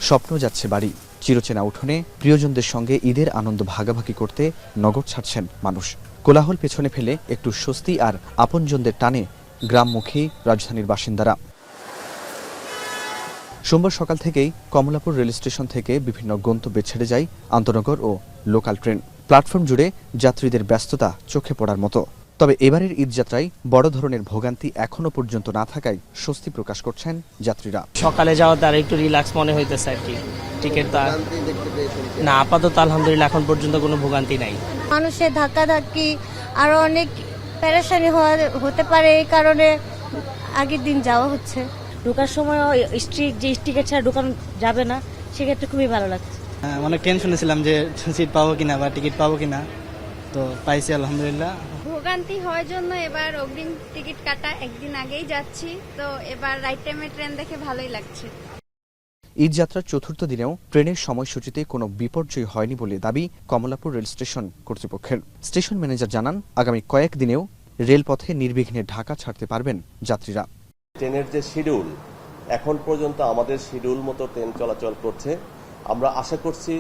স্বপ্ন যাচ্ছে বাড়ি। চিরচেনা উঠোনে প্রিয়জনদের সঙ্গে ঈদের আনন্দ ভাগাভাগি করতে নগর ছাড়ছেন মানুষ। কোলাহল পেছনে ফেলে একটু স্বস্তি আর আপনজনদের টানে গ্রামমুখী রাজধানীর বাসিন্দারা। সোমবার সকাল থেকেই কমলাপুর রেল স্টেশন থেকে বিভিন্ন গন্তব্যে ছেড়ে যায় আন্তনগর ও লোকাল ট্রেন। প্ল্যাটফর্ম জুড়ে যাত্রীদের ব্যস্ততা চোখে পড়ার মতো। তবে এবারের ঈদযাত্রায় বড় ধরনের ভোগান্তি এখনো পর্যন্ত না থাকায় স্বস্তি প্রকাশ করছেন যাত্রীরা। সকালে যাওয়াতে আর একটু রিল্যাক্স মনে হইতেছে আর কি। টিকিট না, আপাতত আলহামদুলিল্লাহ এখন পর্যন্ত কোনো ভোগান্তি নাই। মানুষের ধাক্কাধাক্কি আরো অনেক পেরেশানি হতে পারে, এই কারণে আগের দিন যাওয়া হচ্ছে। ঢোকার সময় স্ট্রিক যে টিকিট ছাড়া ঢোকানো যাবে না, সেক্ষেত্রে খুবই ভালো লাগছে। অনেক টেনশনে ছিলাম যে সিট পাবো কিনা বা টিকিট পাবো কিনা, তো পাইছি আলহামদুলিল্লাহ। ভোগান্তি হওয়ার জন্য এবার অগ্রিম টিকিট কাটা একদিন আগেই যাচ্ছি, তো এবার রাইট টাইমে ট্রেন দেখে ভালোই লাগছে। ঈদযাত্রার চতুর্থ দিনেও ট্রেনের সময়সূচিতে কোনো বিপর্যয় হয়নি বলে দাবি কমলাপুর রেল স্টেশন কর্তৃপক্ষের। স্টেশন ম্যানেজার জানান, আগামী কয়েক দিনেও রেলপথে নির্বিঘ্নে ঢাকা ছাড়তে পারবেন যাত্রীরা। ট্রেনের যে শিডিউল, এখন পর্যন্ত আমাদের শিডিউল মতো ট্রেন চলাচল করছে। আমরা আশা করছি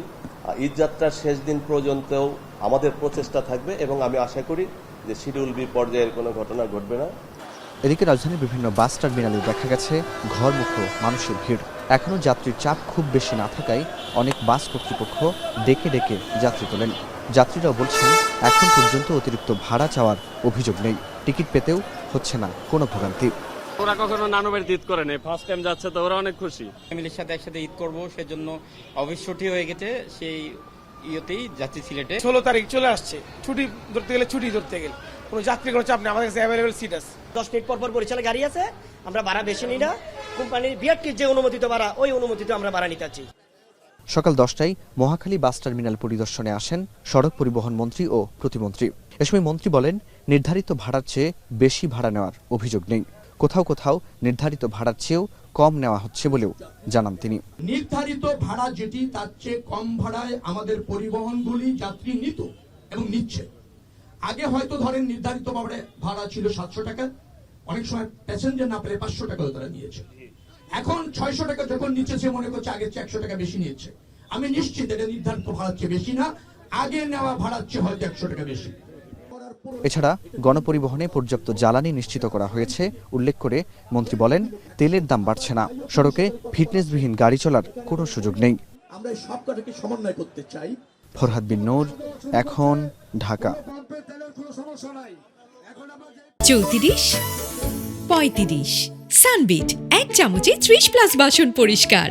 ঈদযাত্রার শেষ দিন পর্যন্তও আমাদের প্রচেষ্টা থাকবে এবং আমি আশা করি যে শিডিউল বিপর্যয়ের কোনো ঘটনা ঘটবে না। এদিকে রাজধানীর বিভিন্ন বাস টার্মিনালে দেখা গেছে ঘরমুখো মানুষের ভিড়। এখনও যাত্রীর চাপ খুব বেশি না থাকায় অনেক বাস কর্তৃপক্ষ ডেকে ডেকে যাত্রী তোলেন। যাত্রীরাও বলছেন, এখন পর্যন্ত অতিরিক্ত ভাড়া চাওয়ার অভিযোগ নেই। টিকিট পেতেও হচ্ছে না কোনো ভোগান্তি। ওরা কখনো নানুবের ঈদ করে নেই, ফার্স্ট টাইম যাচ্ছে, তো ওরা অনেক খুশি। ফ্যামিলির সাথে একসাথে ঈদ করবো, সেজন্য অফিস ছুটি হয়ে গেছে, সেই ইয়েতেই যাচ্ছি সিলেটে। 16 তারিখ চলে আসছে, ছুটি ধরতে গেলে ছুটি ধরতে গেলে কোনো যাত্রী কোনো চাপ নেই, আমাদের কাছে অ্যাভেলেবেল সিট আছে। 10 মিনিট পর পরিচালক গাড়ি আছে, আমরা ভাড়া বেশি নিই না। কোম্পানির বিআরটির যে অনুমোদিত ভাড়া, ওই অনুমোদিত আমরা ভাড়া নিতে চাচ্ছি। সকাল 10টায় মহাখালী বাস টার্মিনাল পরিদর্শনে আসেন সড়ক পরিবহন মন্ত্রী ও প্রতিমন্ত্রী। এ সময় মন্ত্রী বলেন, নির্ধারিত ভাড়ার চেয়ে বেশি ভাড়া নেওয়ার অভিযোগ নেই। কোথাও কোথাও নির্ধারিত ভাড়ার চেয়েও কম নেওয়া হচ্ছে বলেও জানান তিনি। নির্ধারিত ভাড়া যেটি, তার চেয়ে কম ভাড়ায় আমাদের পরিবহনগুলি যাত্রী নিত এবং নিচ্ছে। আগে হয়তো ধরেন নির্ধারিত ভাড়া ছিল 700 টাকা, অনেক সময় প্যাসেঞ্জার না পেলে 500 টাকাও তারা নিয়েছে। এখন 600 টাকা যখন নিচ্ছে, সে মনে করছে আগের চেয়ে 100 টাকা বেশি নিচ্ছে। আমি নিশ্চিত এটা নির্ধারিত ভাড়ার চেয়ে বেশি না, আগে নেওয়া ভাড়ার চেয়ে হয়তো 100 টাকা বেশি। এছাড়া গণপরিবহনে পর্যাপ্ত জ্বালানি নিশ্চিত করা হয়েছে উল্লেখ করে মন্ত্রী বলেন, তেলের দাম বাড়ছে না, সড়কে ফিটনেসবিহীন গাড়ি চলার কোনো সুযোগ নেই। আমরা এই সবকটাকে সমন্বয় করতে চাই। ফরহাদ বিন নূর, এখন, ঢাকা। 34, 35 সানবিট 1 চামচে 30+ বাসন পরিষ্কার।